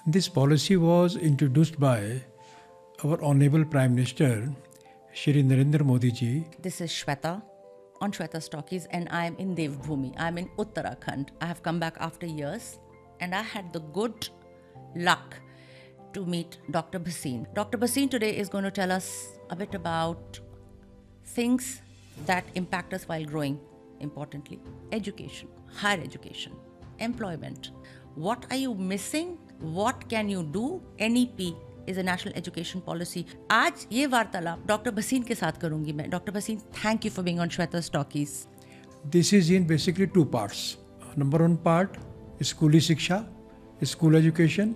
This policy was introduced by our Honorable Prime Minister, Shri Narendra Modi ji. This is Shweta on Shweta Stockies, and I am in Devbhoomi. I am in Uttarakhand. I have come back after years, and I had the good luck to meet Dr. Bhasin. Dr. Bhasin today is going to tell us a bit about things that impact us while growing, importantly, education, higher education, employment. What are you missing? What can you do? NEP is a national education policy. आज ये वार्तालाप doctor Bhasin के साथ करूंगी मैं. Doctor Bhasin, thank you for being on Shweta Stockies. This is in basically two parts. Number one part is schooly shiksha, school education,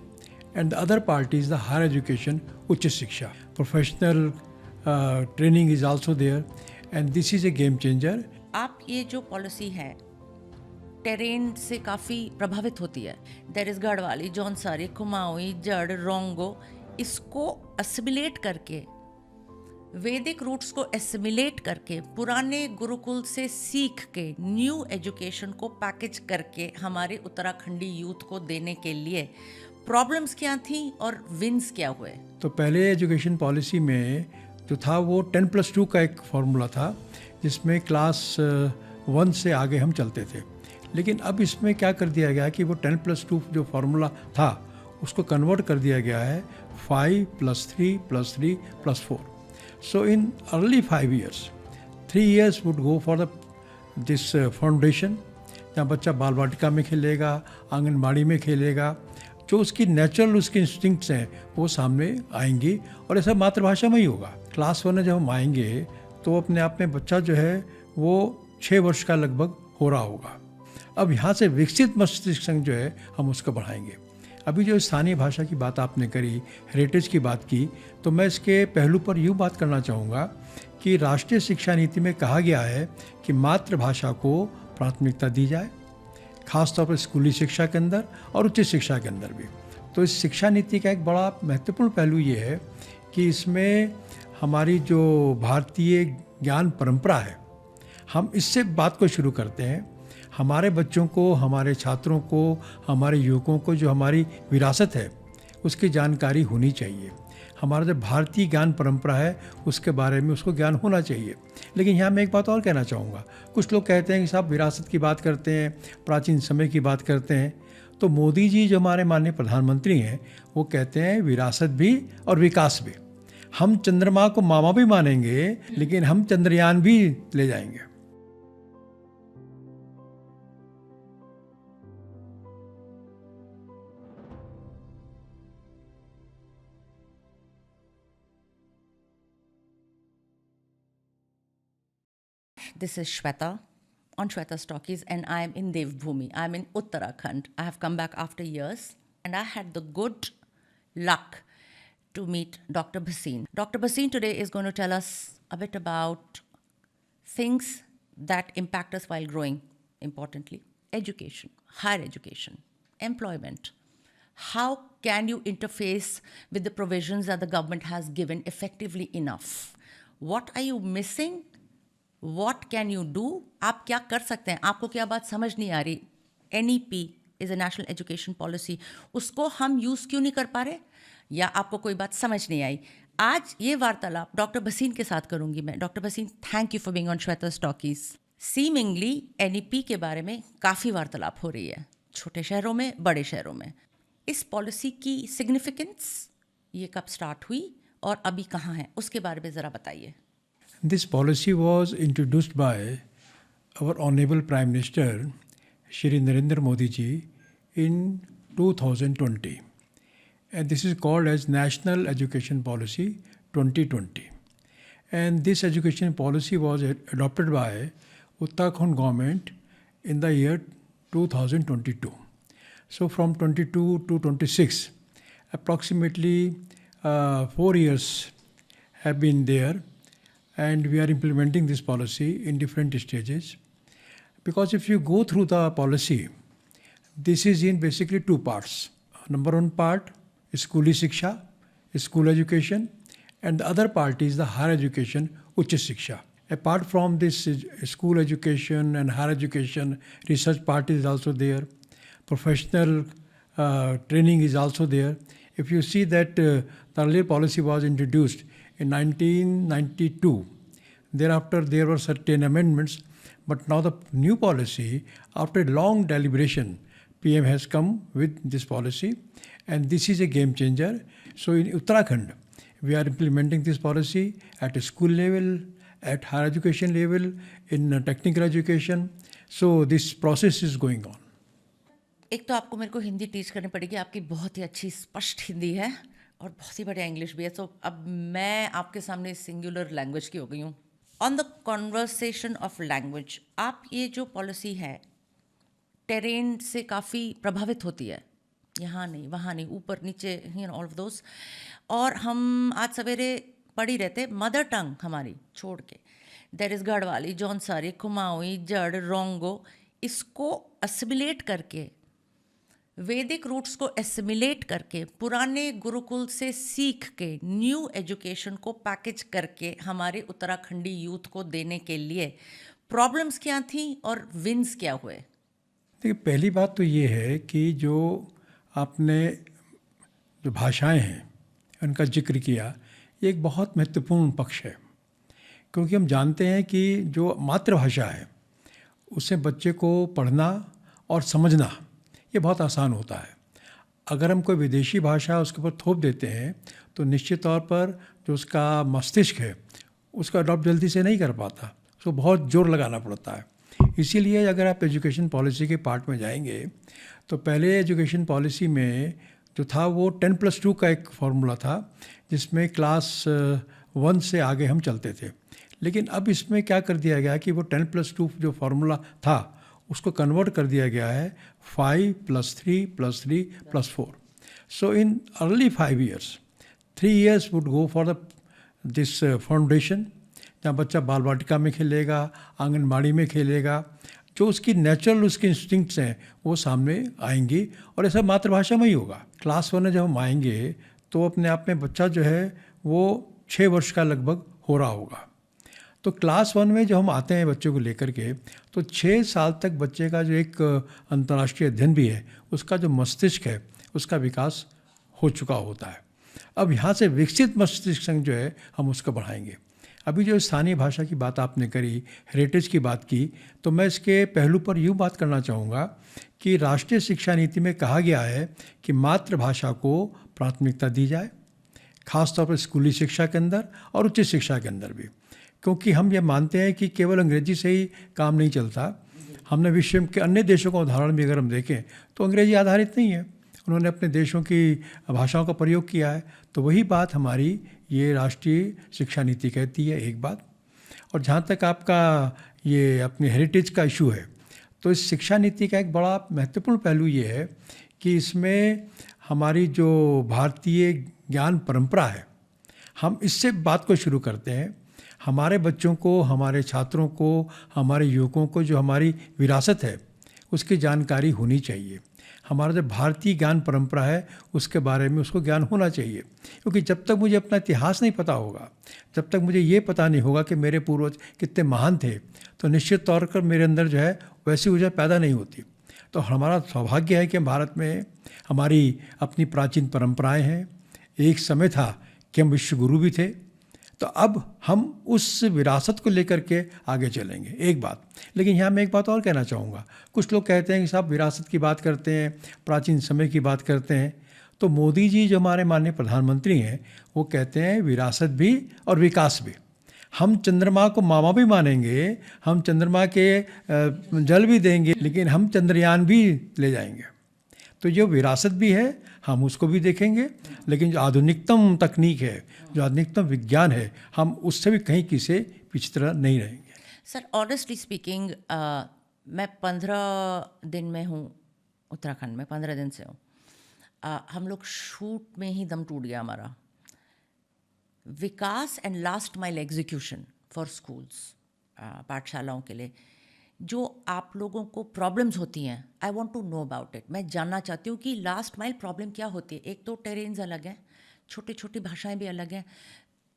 and the other part is the higher education, uch shiksha. Professional training is also there, and this is a game changer. आप ये जो policy है terrain से काफ़ी प्रभावित होती है. There is Garhwali, Jaunsari, Kumaon, जड़, रोंगो. इसको असिमिलेट करके, वैदिक रूट्स को एसिमिलेट करके, पुराने गुरुकुल से सीख के न्यू एजुकेशन को पैकेज करके हमारे उत्तराखंडी यूथ को देने के लिए प्रॉब्लम्स क्या थी और विन्स क्या हुए. तो पहले एजुकेशन पॉलिसी में जो था वो 10+2 का एक फॉर्मूला था, जिसमें क्लास 1 से आगे हम चलते थे. लेकिन अब इसमें क्या कर दिया गया कि वो 10+2 जो फार्मूला था उसको कन्वर्ट कर दिया गया है 5+3+3+4. So in early 5 years 3 years would go for this foundation, जहाँ बच्चा बाल वाटिका में खेलेगा, आंगनबाड़ी में खेलेगा. जो उसकी नेचुरल उसके इंस्टिंक्ट्स हैं वो सामने आएंगी, और ऐसा मातृभाषा में ही होगा. क्लास 1 में जब हम आएंगे तो अपने आप में बच्चा जो है वो 6 वर्ष का लगभग हो रहा होगा. अब यहाँ से विकसित मस्तिष्क संग जो है हम उसको बढ़ाएंगे. अभी जो स्थानीय भाषा की बात आपने करी, हेरिटेज की बात की, तो मैं इसके पहलू पर यूँ बात करना चाहूँगा कि राष्ट्रीय शिक्षा नीति में कहा गया है कि मातृभाषा को प्राथमिकता दी जाए, खासतौर पर स्कूली शिक्षा के अंदर और उच्च शिक्षा के अंदर भी. तो इस शिक्षा नीति का एक बड़ा महत्वपूर्ण पहलू ये है कि इसमें हमारी जो भारतीय ज्ञान परंपरा है, हम इससे बात को शुरू करते हैं. हमारे बच्चों को, हमारे छात्रों को, हमारे युवकों को जो हमारी विरासत है उसकी जानकारी होनी चाहिए. हमारा जो भारतीय ज्ञान परंपरा है उसके बारे में उसको ज्ञान होना चाहिए. लेकिन यहाँ मैं एक बात और कहना चाहूँगा. कुछ लोग कहते हैं कि साहब विरासत की बात करते हैं, प्राचीन समय की बात करते हैं. तो मोदी जी जो हमारे माननीय प्रधानमंत्री हैं वो कहते हैं विरासत भी और विकास भी. हम चंद्रमा को मामा भी मानेंगे, लेकिन हम चंद्रयान भी ले जाएंगे. This is Shweta on Shweta Stockies, and I am in Devbhoomi. I am in Uttarakhand. I have come back after years, and I had the good luck to meet Dr. Bhasin. Dr. Bhasin today is going to tell us a bit about things that impact us while growing, importantly, education, higher education, employment. How can you interface with the provisions that the government has given effectively enough? What are you missing? What can you do? आप क्या कर सकते हैं? आपको क्या बात समझ नहीं आ रही? NEP is a national education policy. उसको हम यूज़ क्यों नहीं कर पा रहे? या आपको कोई बात समझ नहीं आई? आज ये वार्तालाप डॉक्टर भसीन के साथ करूंगी मैं. Doctor Bhasin, thank you for being on Shweta स्टॉकीज. सीमिंगली NEP के बारे में काफ़ी वार्तालाप हो रही है, छोटे शहरों में, बड़े शहरों में. इस पॉलिसी की सिग्निफिकेंस, ये कब स्टार्ट हुई और अभी कहाँ है, उसके बारे में ज़रा बताइए. This policy was introduced by our Honorable Prime Minister, Shri Narendra Modi ji, in 2020. And this is called as National Education Policy 2020. And this education policy was adopted by Uttarakhand government in the year 2022. So from 22 to 26, approximately 4 years have been there. And we are implementing this policy in different stages. Because if you go through the policy, this is in basically two parts. Number one part is schooly shiksha, school education, and the other part is the higher education, uch shiksha. Apart from this school education and higher education, research part is also there. Professional training is also there. If you see that the earlier policy was introduced in 1992, thereafter there were certain amendments, but now the new policy, after long deliberation, PM has come with this policy, and this is a game changer. So in Uttarakhand, we are implementing this policy at a school level, at higher education level, in technical education. So this process is going on. एक तो आपको मेरे को Hindi teach करनी पड़ेगी, आपकी बहुत ही अच्छी स्पष्ट हिंदी है और बहुत ही बढ़िया इंग्लिश भी है, तो अब मैं आपके सामने सिंगुलर लैंग्वेज की हो गई हूँ. On the conversation of language, आप ये जो पॉलिसी है टेरेन से काफ़ी प्रभावित होती है, यहाँ नहीं वहाँ नहीं ऊपर नीचे ऑल ऑफ दोस. और हम आज सवेरे पढ़ ही रहते मदर टंग हमारी छोड़ के, देर इज़ गढ़वाली, जौनसारी, कुमाऊनी, जड़, रोंगो, इसको असिमिलेट करके, वैदिक रूट्स को एसिमिलेट करके, पुराने गुरुकुल से सीख के न्यू एजुकेशन को पैकेज करके हमारे उत्तराखंडी यूथ को देने के लिए प्रॉब्लम्स क्या थी और विन्स क्या हुए? देखिए, पहली बात तो ये है कि जो आपने जो भाषाएं हैं उनका जिक्र किया, ये एक बहुत महत्वपूर्ण पक्ष है, क्योंकि हम जानते हैं कि जो मातृभाषा है उससे बच्चे को पढ़ना और समझना ये बहुत आसान होता है. अगर हम कोई विदेशी भाषा उसके ऊपर थोप देते हैं तो निश्चित तौर पर जो उसका मस्तिष्क है उसका अडॉप्ट जल्दी से नहीं कर पाता, उसको बहुत जोर लगाना पड़ता है. इसीलिए अगर आप एजुकेशन पॉलिसी के पार्ट में जाएंगे तो पहले एजुकेशन पॉलिसी में जो था वो 10+2 का एक फार्मूला था, जिसमें क्लास 1 से आगे हम चलते थे. लेकिन अब इसमें क्या कर दिया गया कि वो 10+2 जो फार्मूला था उसको कन्वर्ट कर दिया गया है 5+3+3+4. So in early 5 years, 3 years would go for the this foundation, जहाँ बच्चा बाल वाटिका में खेलेगा, आंगनबाड़ी में खेलेगा, जो उसकी नेचुरल उसके इंस्टिंक्ट्स हैं वो सामने आएंगी, और ऐसा मातृभाषा में ही होगा. क्लास 1 में जब हम आएंगे तो अपने आप में बच्चा जो है वो 6 वर्ष का लगभग हो रहा होगा. तो क्लास 1 में जब हम आते हैं बच्चों को लेकर के, तो 6 साल तक बच्चे का जो एक अंतर्राष्ट्रीय अध्ययन भी है, उसका जो मस्तिष्क है उसका विकास हो चुका होता है. अब यहाँ से विकसित मस्तिष्क संग जो है हम उसको बढ़ाएंगे. अभी जो स्थानीय भाषा की बात आपने करी, हेरिटेज की बात की, तो मैं इसके पहलू पर यूँ बात करना चाहूँगा कि राष्ट्रीय शिक्षा नीति में कहा गया है कि मातृभाषा को प्राथमिकता दी जाए, खासतौर पर स्कूली शिक्षा के अंदर और उच्च शिक्षा के अंदर भी, क्योंकि हम ये मानते हैं कि केवल अंग्रेजी से ही काम नहीं चलता. हमने विश्व के अन्य देशों का उदाहरण भी अगर हम देखें तो अंग्रेजी आधारित नहीं है, उन्होंने अपने देशों की भाषाओं का प्रयोग किया है. तो वही बात हमारी ये राष्ट्रीय शिक्षा नीति कहती है, एक बात. और जहाँ तक आपका ये अपनी हेरिटेज का इशू है, तो इस शिक्षा नीति का एक बड़ा महत्वपूर्ण पहलू ये है कि इसमें हमारी जो भारतीय ज्ञान परंपरा है, हम इससे बात को शुरू करते हैं. हमारे बच्चों को, हमारे छात्रों को, हमारे युवकों को जो हमारी विरासत है उसकी जानकारी होनी चाहिए. हमारा जो भारतीय ज्ञान परंपरा है उसके बारे में उसको ज्ञान होना चाहिए, क्योंकि जब तक मुझे अपना इतिहास नहीं पता होगा, जब तक मुझे ये पता नहीं होगा कि मेरे पूर्वज कितने महान थे, तो निश्चित तौर पर मेरे अंदर जो है वैसी ऊर्जा पैदा नहीं होती. तो हमारा सौभाग्य है कि भारत में हमारी अपनी प्राचीन परंपराएं हैं. एक समय था कि हम विश्व गुरु भी थे, तो अब हम उस विरासत को लेकर के आगे चलेंगे, एक बात. लेकिन यहाँ मैं एक बात और कहना चाहूँगा. कुछ लोग कहते हैं कि साहब विरासत की बात करते हैं, प्राचीन समय की बात करते हैं, तो मोदी जी जो हमारे माननीय प्रधानमंत्री हैं वो कहते हैं विरासत भी और विकास भी. हम चंद्रमा को मामा भी मानेंगे, हम चंद्रमा के जल भी देंगे, लेकिन हम चंद्रयान भी ले जाएंगे. तो जो विरासत भी है हम उसको भी देखेंगे, लेकिन जो आधुनिकतम तकनीक है, जो आधुनिकतम विज्ञान है, हम उससे भी कहीं किसी पिछड़ा नहीं रहेंगे. सर, ऑनेस्टली स्पीकिंग, मैं 15 दिन में हूँ उत्तराखंड में, 15 दिन से हूँ. हम लोग शूट में ही दम टूट गया हमारा. विकास and last mile execution for schools, पाठशालाओं के लिए जो आप लोगों को प्रॉब्लम्स होती हैं, I want to know about it. मैं जानना चाहती हूँ कि लास्ट माइल प्रॉब्लम क्या होती है. एक तो टेरेन्स अलग हैं, छोटी छोटी भाषाएं भी अलग हैं.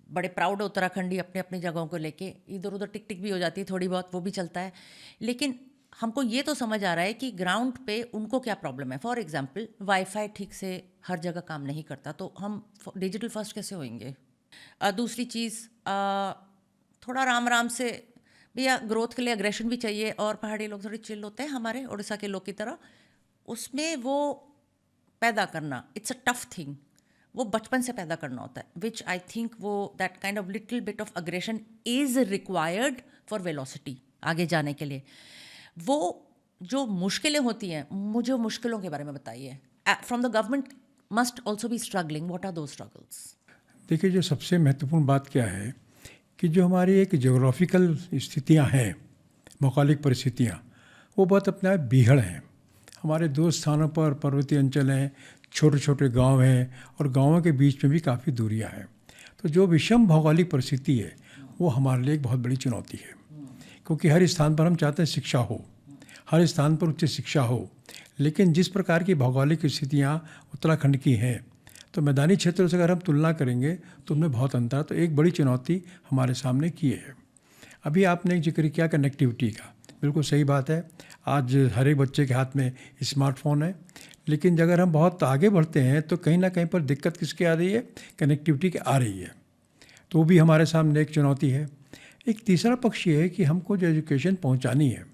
बड़े प्राउड है उत्तराखंडी अपने अपनी जगहों को लेके, इधर उधर टिक टिक भी हो जाती है थोड़ी बहुत, वो भी चलता है. लेकिन हमको ये तो समझ आ रहा है कि ग्राउंड पे उनको क्या प्रॉब्लम है. फॉर एग्जांपल वाईफाई ठीक से हर जगह काम नहीं करता, तो हम डिजिटल फर्स्ट कैसे होंगे? दूसरी चीज़, थोड़ा राम राम से भैया, ग्रोथ के लिए अग्रेशन भी चाहिए, और पहाड़ी लोग थोड़े चिल होते हैं हमारे उड़ीसा के लोग की तरह. उसमें वो पैदा करना, इट्स अ टफ थिंग. वो बचपन से पैदा करना होता है, विच आई थिंक वो that kind of little bit of aggression is required for velocity आगे जाने के लिए. वो जो मुश्किलें होती हैं, मुझे मुश्किलों के बारे में बताइए. From the government must also be struggling. What are those struggles? देखिए, जो सबसे महत्वपूर्ण बात क्या है कि जो हमारी एक जोग्राफिकल स्थितियां हैं, भौगोलिक परिस्थितियां, वो बहुत अपने आप बीहड़ हैं. हमारे दो स्थानों पर पर्वतीय अंचल हैं, छोटे छोटे गांव हैं, और गांवों के बीच में भी काफ़ी दूरियां हैं. तो जो विषम भौगोलिक परिस्थिति है वो हमारे लिए एक बहुत बड़ी चुनौती है, क्योंकि हर स्थान पर हम चाहते हैं शिक्षा हो, हर स्थान पर उच्च शिक्षा हो. लेकिन जिस प्रकार की भौगोलिक स्थितियाँ उत्तराखंड की हैं, तो मैदानी क्षेत्रों से अगर हम तुलना करेंगे तो उनमें बहुत अंतर. तो एक बड़ी चुनौती हमारे सामने की है. अभी आपने एक जिक्र किया कनेक्टिविटी का, बिल्कुल सही बात है. आज हर एक बच्चे के हाथ में स्मार्टफोन है, लेकिन अगर हम बहुत आगे बढ़ते हैं तो कहीं ना कहीं पर दिक्कत किसकी आ रही है? कनेक्टिविटी की आ रही है. तो वो भी हमारे सामने एक चुनौती है. एक तीसरा पक्ष ये है कि हमको जो एजुकेशन पहुंचानी है,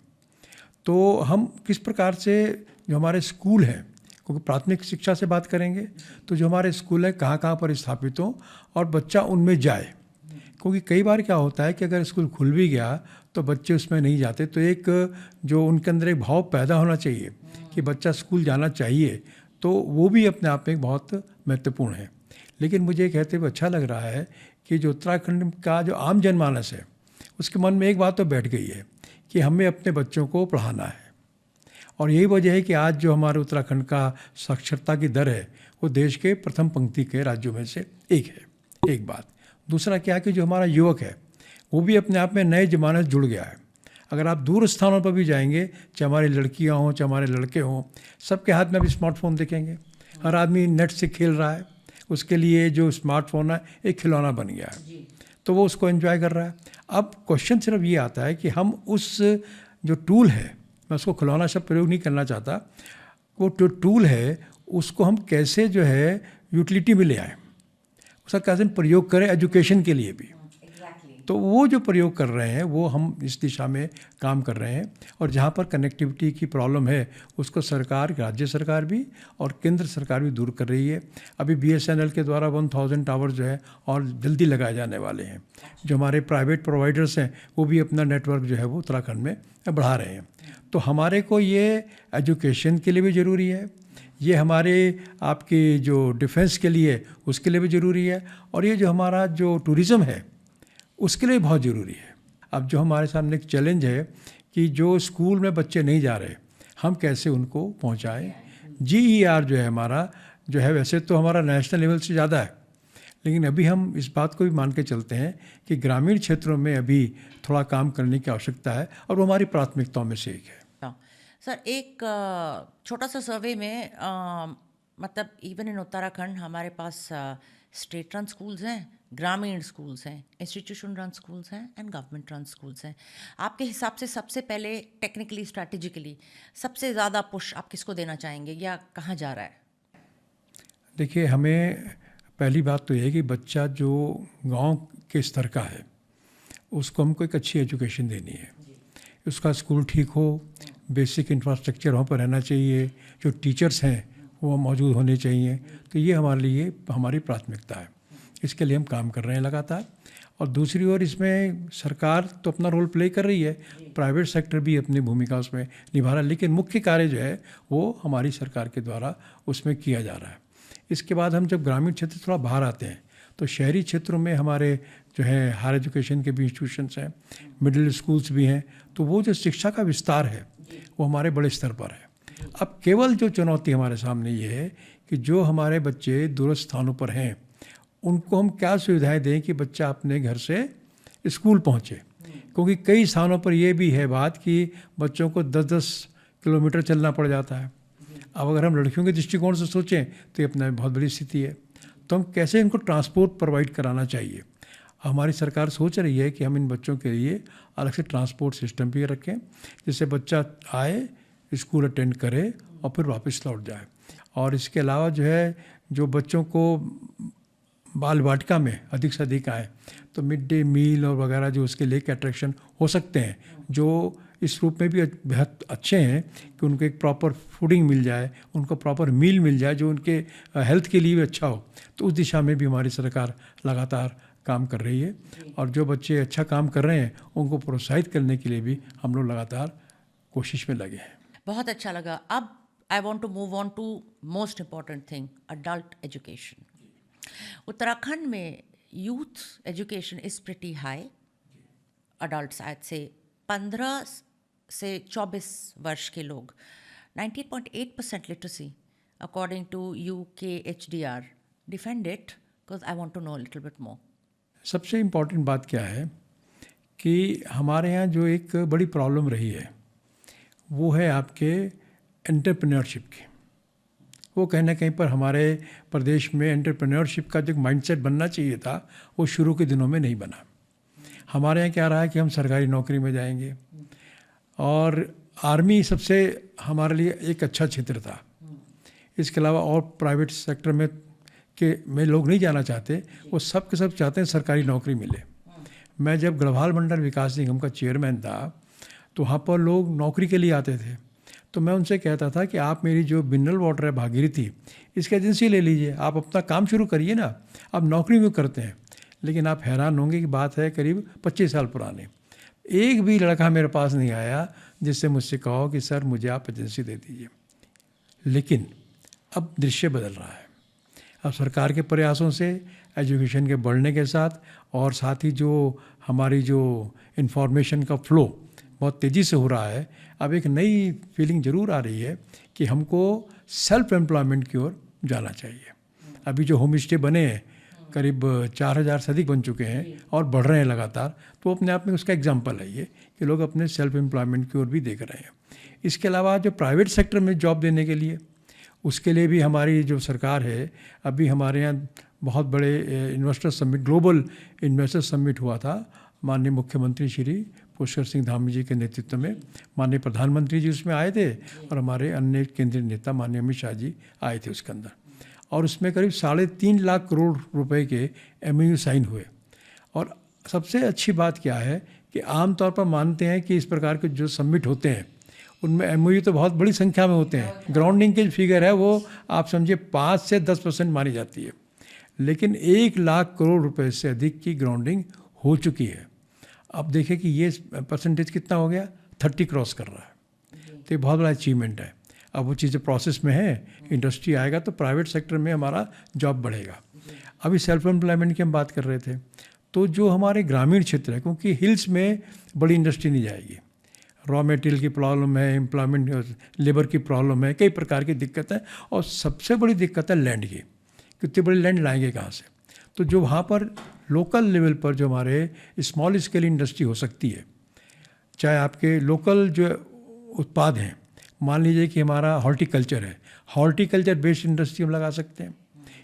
तो हम किस प्रकार से जो हमारे स्कूल हैं, क्योंकि प्राथमिक शिक्षा से बात करेंगे तो जो हमारे स्कूल हैं कहाँ कहाँ पर स्थापित हों और बच्चा उनमें जाए. क्योंकि कई बार क्या होता है कि अगर स्कूल खुल भी गया तो बच्चे उसमें नहीं जाते. तो एक जो उनके अंदर एक भाव पैदा होना चाहिए कि बच्चा स्कूल जाना चाहिए, तो वो भी अपने आप में बहुत महत्वपूर्ण है. लेकिन मुझे कहते हुए अच्छा लग रहा है कि जो उत्तराखंड का जो आम जनमानस है, उसके मन में एक बात तो बैठ गई है कि हमें अपने बच्चों को पढ़ाना है. और यही वजह है कि आज जो हमारे उत्तराखंड का साक्षरता की दर है वो देश के प्रथम पंक्ति के राज्यों में से एक है. एक बात. दूसरा क्या है कि जो हमारा युवक है वो भी अपने आप में नए जमाने से जुड़ गया है. अगर आप दूर स्थानों पर भी जाएंगे, चाहे हमारी लड़कियां हों चाहे हमारे लड़के हों, सबके हाथ में अभी स्मार्टफोन देखेंगे. हर आदमी नेट से खेल रहा है, उसके लिए जो स्मार्टफोन है एक खिलौना बन गया है, तो वो उसको एंजॉय कर रहा है. अब क्वेश्चन सिर्फ ये आता है कि हम उस जो टूल है, मैं उसको खिलौना शब्द प्रयोग नहीं करना चाहता, वो जो टूल है उसको हम कैसे जो है यूटिलिटी में ले आएँ, उसका कैसे प्रयोग करें एजुकेशन के लिए भी. तो वो जो प्रयोग कर रहे हैं वो हम इस दिशा में काम कर रहे हैं. और जहाँ पर कनेक्टिविटी की प्रॉब्लम है उसको सरकार, राज्य सरकार भी और केंद्र सरकार भी दूर कर रही है. अभी BSNL के द्वारा 1000 टावर जो है और जल्दी लगाए जाने वाले हैं. जो हमारे प्राइवेट प्रोवाइडर्स हैं वो भी अपना नेटवर्क जो है वो उत्तराखंड में बढ़ा रहे हैं. तो हमारे को ये एजुकेशन के लिए भी ज़रूरी है, ये हमारे आपकी जो डिफेंस के लिए उसके लिए भी ज़रूरी है, और ये जो हमारा जो टूरिज़्म है उसके लिए बहुत ज़रूरी है. अब जो हमारे सामने एक चैलेंज है कि जो स्कूल में बच्चे नहीं जा रहे, हम कैसे उनको पहुंचाएं. GER जो है हमारा जो है, वैसे तो हमारा नेशनल लेवल से ज़्यादा है, लेकिन अभी हम इस बात को भी मान के चलते हैं कि ग्रामीण क्षेत्रों में अभी थोड़ा काम करने की आवश्यकता है, और वो हमारी प्राथमिकताओं में से एक है. सर, एक छोटा सा सर्वे में मतलब इवन इन उत्तराखंड हमारे पास स्टेट रन स्कूल्स हैं, ग्रामीण स्कूल्स हैं, इंस्टीट्यूशन रन स्कूल्स हैं एंड गवर्नमेंट रन स्कूल्स हैं. आपके हिसाब से सबसे पहले टेक्निकली, स्ट्रैटेजिकली सबसे ज़्यादा पुश आप किसको देना चाहेंगे, या कहाँ जा रहा है? देखिए, हमें पहली बात तो ये है कि बच्चा जो गांव के स्तर का है उसको हमको एक अच्छी एजुकेशन देनी है. उसका स्कूल ठीक हो, बेसिक इंफ्रास्ट्रक्चर वहाँ पर रहना चाहिए, जो टीचर्स हैं वो मौजूद होने चाहिए. तो ये हमारे लिए हमारी प्राथमिकता है, इसके लिए हम काम कर रहे हैं लगातार. और दूसरी ओर इसमें सरकार तो अपना रोल प्ले कर रही है, प्राइवेट सेक्टर भी अपनी भूमिका उसमें निभा रहा है, लेकिन मुख्य कार्य जो है वो हमारी सरकार के द्वारा उसमें किया जा रहा है. इसके बाद हम जब ग्रामीण क्षेत्र थोड़ा बाहर आते हैं तो शहरी क्षेत्रों में हमारे जो है हायर एजुकेशन के भी इंस्टीट्यूशंस हैं, मिडिल स्कूल्स भी हैं. तो वो जो शिक्षा का विस्तार है वो हमारे बड़े स्तर पर है. अब केवल जो चुनौती हमारे सामने ये है कि जो हमारे बच्चे दूरस्थ स्थानों पर हैं उनको हम क्या सुविधाएं दें कि बच्चा अपने घर से स्कूल पहुंचे. क्योंकि कई स्थानों पर ये भी है बात कि बच्चों को 10-10 किलोमीटर चलना पड़ जाता है. अब अगर हम लड़कियों के दृष्टिकोण से सोचें तो ये अपना बहुत बड़ी स्थिति है. तो हम कैसे इनको ट्रांसपोर्ट प्रोवाइड कराना चाहिए. हमारी सरकार सोच रही है कि हम इन बच्चों के लिए अलग से ट्रांसपोर्ट सिस्टम भी रखें, जिससे बच्चा आए, स्कूल अटेंड करे और फिर वापस लौट जाए। और इसके अलावा जो है, जो बच्चों को बाल वाटिका में अधिक से अधिक आए, तो मिड डे मील और वगैरह जो उसके लिए अट्रैक्शन हो सकते हैं, जो इस रूप में भी बेहद अच्छे हैं कि उनको एक प्रॉपर फूडिंग मिल जाए, उनको प्रॉपर मील मिल जाए जो उनके हेल्थ के लिए भी अच्छा हो। तो उस दिशा में भी हमारी सरकार लगातार काम कर रही है, और जो बच्चे अच्छा काम कर रहे हैं उनको प्रोत्साहित करने के लिए भी हम लोग लगातार कोशिश में लगे हैं। बहुत अच्छा लगा। अब I want to move on to most important thing, adult education. Uttarakhand में youth education is pretty high. Adult आज से 15 से 24 वर्ष के लोग 19.8% literacy according to UKHDR। Defend it because I want to know little bit more. सबसे important बात क्या है कि हमारे यहाँ जो एक बड़ी प्रॉब्लम रही है वो है आपके एंटरप्रेन्योरशिप की। वो कहीं ना कहीं पर हमारे प्रदेश में एंटरप्रेन्योरशिप का जो माइंडसेट बनना चाहिए था वो शुरू के दिनों में नहीं बना। हमारे यहाँ क्या रहा है कि हम सरकारी नौकरी में जाएंगे, और आर्मी सबसे हमारे लिए एक अच्छा क्षेत्र था। इसके अलावा और प्राइवेट सेक्टर में लोग नहीं जाना चाहते, वो सब के सब चाहते हैं सरकारी नौकरी मिले। मैं जब गढ़वाल मंडल विकास निगम का चेयरमैन था तो वहाँ पर लोग नौकरी के लिए आते थे, तो मैं उनसे कहता था कि आप मेरी जो मिनरल वाटर है भागीरथी, इसकी एजेंसी ले लीजिए, आप अपना काम शुरू करिए ना, आप नौकरी क्यों करते हैं। लेकिन आप हैरान होंगे कि बात है करीब 25 साल पुराने, एक भी लड़का मेरे पास नहीं आया जिससे मुझसे कहो कि सर मुझे आप एजेंसी दे दीजिए। लेकिन अब दृश्य बदल रहा है। अब सरकार के प्रयासों से, एजुकेशन के बढ़ने के साथ, और साथ ही जो हमारी जो इंफॉर्मेशन का फ्लो बहुत तेज़ी से हो रहा है, अब एक नई फीलिंग ज़रूर आ रही है कि हमको सेल्फ एम्प्लॉयमेंट की ओर जाना चाहिए। अभी जो होम स्टे बने हैं करीब 4000 से अधिक बन चुके हैं और बढ़ रहे हैं लगातार, तो अपने आप में उसका एग्जाम्पल है ये कि लोग अपने सेल्फ एम्प्लॉयमेंट की ओर भी देख रहे हैं। इसके अलावा जो प्राइवेट सेक्टर में जॉब देने के लिए, उसके लिए भी हमारी जो सरकार है, अभी हमारे यहाँ बहुत बड़े investor summit, global investor summit हुआ था। माननीय मुख्यमंत्री श्री पुष्कर सिंह धामी जी के नेतृत्व में, माननीय प्रधानमंत्री जी उसमें आए थे, और हमारे अन्य केंद्रीय नेता माननीय अमित शाह जी आए थे उसके अंदर। और उसमें करीब 3.5 लाख करोड़ रुपए के MOU साइन हुए। और सबसे अच्छी बात क्या है कि आमतौर पर मानते हैं कि इस प्रकार के जो समिट होते हैं उनमें MOU तो बहुत बड़ी संख्या में होते हैं। ग्राउंडिंग की फिगर है वो आप समझिए 5 से 10% मानी जाती है, लेकिन 1 लाख करोड़ रुपए से अधिक की ग्राउंडिंग हो चुकी है। अब देखें कि ये परसेंटेज कितना हो गया, 30 क्रॉस कर रहा है। तो ये बहुत बड़ा अचीवमेंट है। अब वो चीज़ें प्रोसेस में है, इंडस्ट्री आएगा तो प्राइवेट सेक्टर में हमारा जॉब बढ़ेगा। अभी सेल्फ एम्प्लॉयमेंट की हम बात कर रहे थे, तो जो हमारे ग्रामीण क्षेत्र है, क्योंकि हिल्स में बड़ी इंडस्ट्री नहीं जाएगी, रॉ मटेरियल की प्रॉब्लम है, एम्प्लॉयमेंट लेबर की प्रॉब्लम है, कई प्रकार की दिक्कत है, और सबसे बड़ी दिक्कत है लैंड की। कितनी बड़ी लैंड लाएंगे कहाँ से। तो जो वहाँ पर लोकल लेवल पर जो हमारे स्मॉल स्केल इंडस्ट्री हो सकती है, चाहे आपके लोकल जो उत्पाद हैं, मान लीजिए कि हमारा हॉर्टिकल्चर है, हॉर्टिकल्चर बेस्ड इंडस्ट्री हम लगा सकते हैं।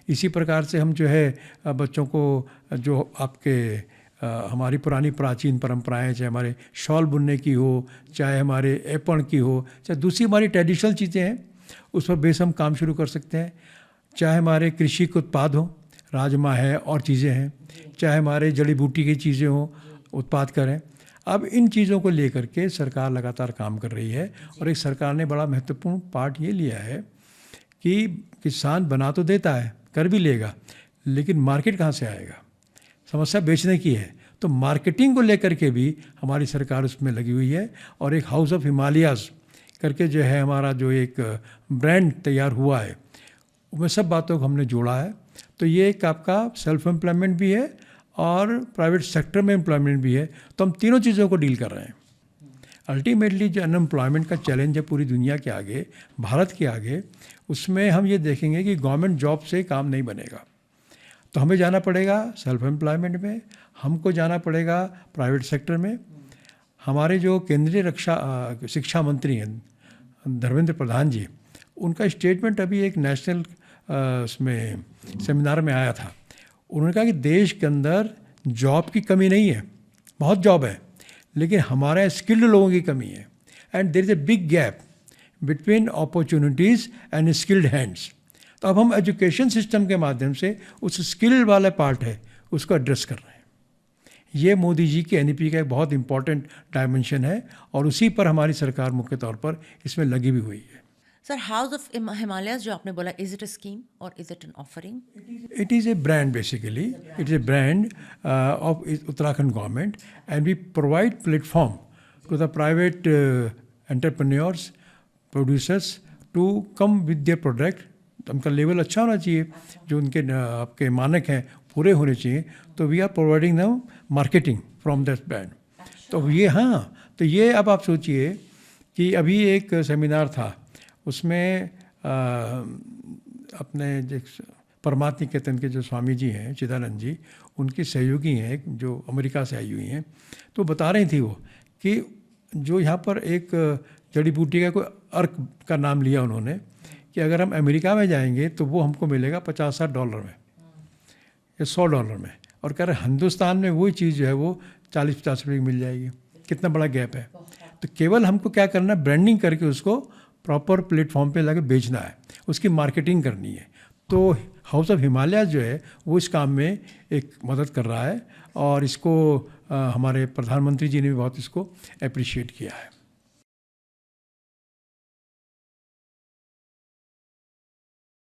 इसी प्रकार से हम जो है बच्चों को जो आपके हमारी पुरानी प्राचीन परंपराएं, चाहे हमारे शॉल बुनने की हो, चाहे हमारे एपण की हो, चाहे दूसरी हमारी ट्रेडिशनल चीज़ें हैं, उस पर बेस हम काम शुरू कर सकते हैं। चाहे हमारे कृषि के उत्पाद हों, राजमा है और चीज़ें हैं, चाहे हमारे जड़ी बूटी की चीज़ें हों, उत्पाद करें। अब इन चीज़ों को लेकर के सरकार लगातार काम कर रही है, और एक सरकार ने बड़ा महत्वपूर्ण पार्ट ये लिया है कि किसान बना तो देता है, कर भी लेगा, लेकिन मार्केट कहाँ से आएगा। समस्या बेचने की है, तो मार्केटिंग को लेकर के भी हमारी सरकार उसमें लगी हुई है। और एक हाउस ऑफ हिमालयाज़ करके जो है हमारा जो एक ब्रांड तैयार हुआ है, उसमें सब बातों को हमने जोड़ा है। तो ये एक आपका सेल्फ एम्प्लॉयमेंट भी है और प्राइवेट सेक्टर में एम्प्लॉयमेंट भी है, तो हम तीनों चीज़ों को डील कर रहे हैं। अल्टीमेटली जो अनएम्प्लॉयमेंट का चैलेंज है पूरी दुनिया के आगे, भारत के आगे, उसमें हम ये देखेंगे कि गवर्नमेंट जॉब से काम नहीं बनेगा, तो हमें जाना पड़ेगा सेल्फ एम्प्लॉयमेंट में, हमको जाना पड़ेगा प्राइवेट सेक्टर में। हमारे जो केंद्रीय शिक्षा मंत्री हैं धर्मेंद्र प्रधान जी, उनका स्टेटमेंट अभी एक नेशनल उसमें सेमिनार में आया था। उन्होंने कहा कि देश के अंदर जॉब की कमी नहीं है, बहुत जॉब है, लेकिन हमारे स्किल्ड लोगों की कमी है। And there is a big gap between opportunities and skilled hands. तो अब हम एजुकेशन सिस्टम के माध्यम से उस स्किल वाला पार्ट है उसको एड्रेस कर रहे हैं। ये मोदी जी की एनईपी का एक बहुत इंपॉर्टेंट डायमेंशन है और उसी पर हमारी सरकार मुख्य तौर पर इसमें लगी भी हुई है। सर, हाउस ऑफ हिमालयस जो आपने बोला, इज इट अ स्कीम और is it an offering? It is a brand basically. It is a brand of Uttarakhand government, and we provide platform to the private entrepreneurs, producers to come with their product. उनका level अच्छा होना चाहिए, जो उनके आपके मानक हैं पूरे होने चाहिए। तो we are providing the marketing from that brand. तो ये तो ये अब आप सोचिए कि अभी एक सेमिनार था, उसमें अपने परमात्म निकेतन के जो स्वामी जी हैं चिदानंद जी, उनकी सहयोगी हैं जो अमेरिका से आई हुई हैं, तो बता रही थी वो कि जो यहाँ पर एक जड़ी बूटी का कोई अर्क का नाम लिया उन्होंने कि अगर हम अमेरिका में जाएंगे तो वो हमको मिलेगा $50-60 में या $100 में, और कह रहे हिंदुस्तान में वही चीज़ जो है वो 40-50 रुपये की मिल जाएगी। कितना बड़ा गैप है। तो केवल हमको क्या करना है, ब्रांडिंग करके उसको प्रॉपर प्लेटफॉर्म पे लाके बेचना है, उसकी मार्केटिंग करनी है। तो हाउस ऑफ हिमालय जो है वो इस काम में एक मदद कर रहा है और इसको हमारे प्रधानमंत्री जी ने भी बहुत इसको अप्रिशिएट किया है।